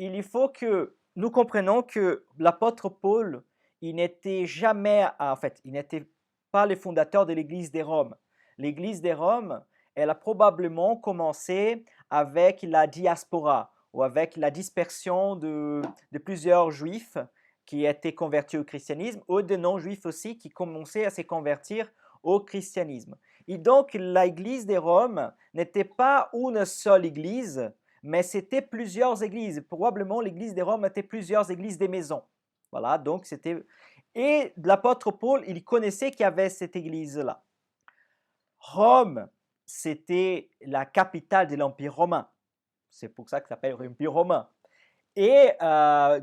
il faut que nous comprenions que l'apôtre Paul, il n'était jamais, en fait, il n'était pas le fondateur de l'Église des Roms. L'Église des Roms, elle a probablement commencé avec la diaspora ou avec la dispersion de plusieurs juifs qui étaient convertis au christianisme ou de non-juifs aussi qui commençaient à se convertir au christianisme. Et donc, l'Église des Roms n'était pas une seule église, mais c'était plusieurs églises. Probablement, l'église des Roms était plusieurs églises des maisons. Voilà, donc c'était. Et l'apôtre Paul, il connaissait qu'il y avait cette église-là. Rome, c'était la capitale de l'Empire romain. C'est pour ça que ça s'appelle l'Empire romain. Et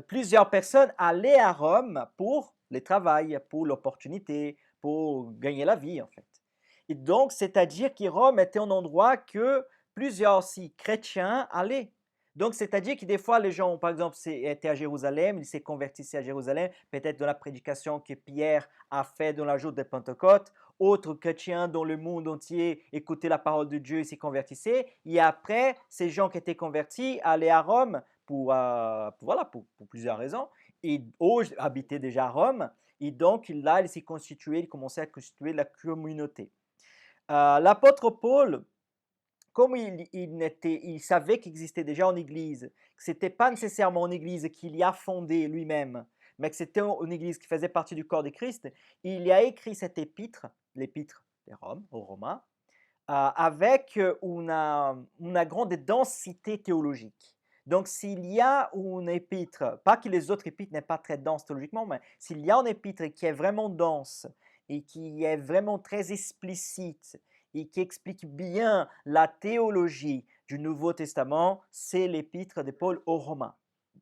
plusieurs personnes allaient à Rome pour le travail, pour l'opportunité, pour gagner la vie, en fait. Et donc, c'est-à-dire que Rome était un endroit que plusieurs aussi chrétiens allaient. Donc, c'est-à-dire que des fois, les gens, par exemple, étaient à Jérusalem, ils s'est convertissaient à Jérusalem, peut-être dans la prédication que Pierre a fait dans la jour de Pentecôte. Autres chrétiens dans le monde entier écoutaient la parole de Dieu et s'y convertissaient. Et après, ces gens qui étaient convertis allaient à Rome voilà, pour plusieurs raisons. Et Auge habitait déjà à Rome. Et donc, là, il s'est constitué, il commençait à constituer la communauté. L'apôtre Paul, comme il savait qu'il existait déjà une église, que ce n'était pas nécessairement une église qu'il y a fondée lui-même, mais que c'était une église qui faisait partie du corps de Christ, il a écrit cette épître, l'épître des Roms, aux Romains, avec une grande densité théologique. Donc, s'il y a une épître, pas que les autres épîtres n'est pas très dense théologiquement, mais s'il y a une épître qui est vraiment dense et qui est vraiment très explicite et qui explique bien la théologie du Nouveau Testament, c'est l'épître de Paul aux Romains.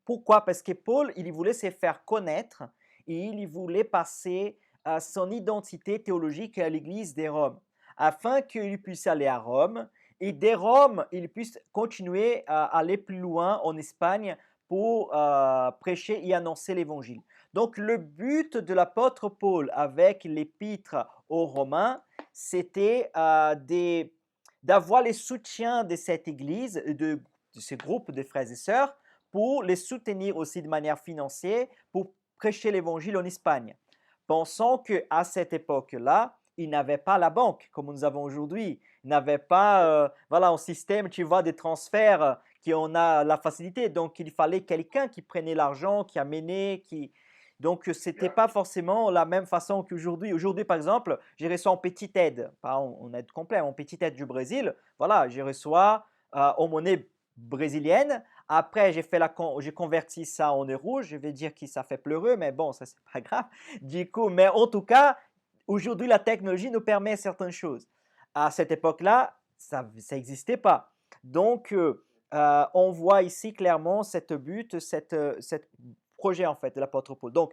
Pourquoi? Parce que Paul, il voulait se faire connaître et il voulait passer son identité théologique à l'Église des Roms afin qu'il puisse aller à Rome et dès Rome, il puisse continuer à aller plus loin en Espagne pour prêcher et annoncer l'Évangile. Donc le but de l'apôtre Paul avec l'épître aux Romains, c'était d'avoir le soutien de cette Église, de ce groupe de frères et sœurs, pour les soutenir aussi de manière financière, pour prêcher l'Évangile en Espagne. Pensons qu'à cette époque-là, ils n'avaient pas la banque comme nous avons aujourd'hui. Ils n'avaient pas voilà, un système, tu vois, de transferts qui en a la facilité. Donc, il fallait quelqu'un qui prenait l'argent, qui amenait, qui... Donc, ce n'était pas forcément la même façon qu'aujourd'hui. Aujourd'hui, par exemple, j'ai reçu en petite aide, pas en aide complète, en petite aide du Brésil. Voilà, j'ai reçu en monnaie brésilienne. Après, j'ai converti ça en euros. Je vais dire que ça fait pleureux, mais bon, ça, c'est pas grave. Du coup, mais en tout cas, aujourd'hui, la technologie nous permet certaines choses. À cette époque-là, ça n'existait pas. Donc, on voit ici clairement cette but, cette projet en fait de l'apôtre Paul. Donc,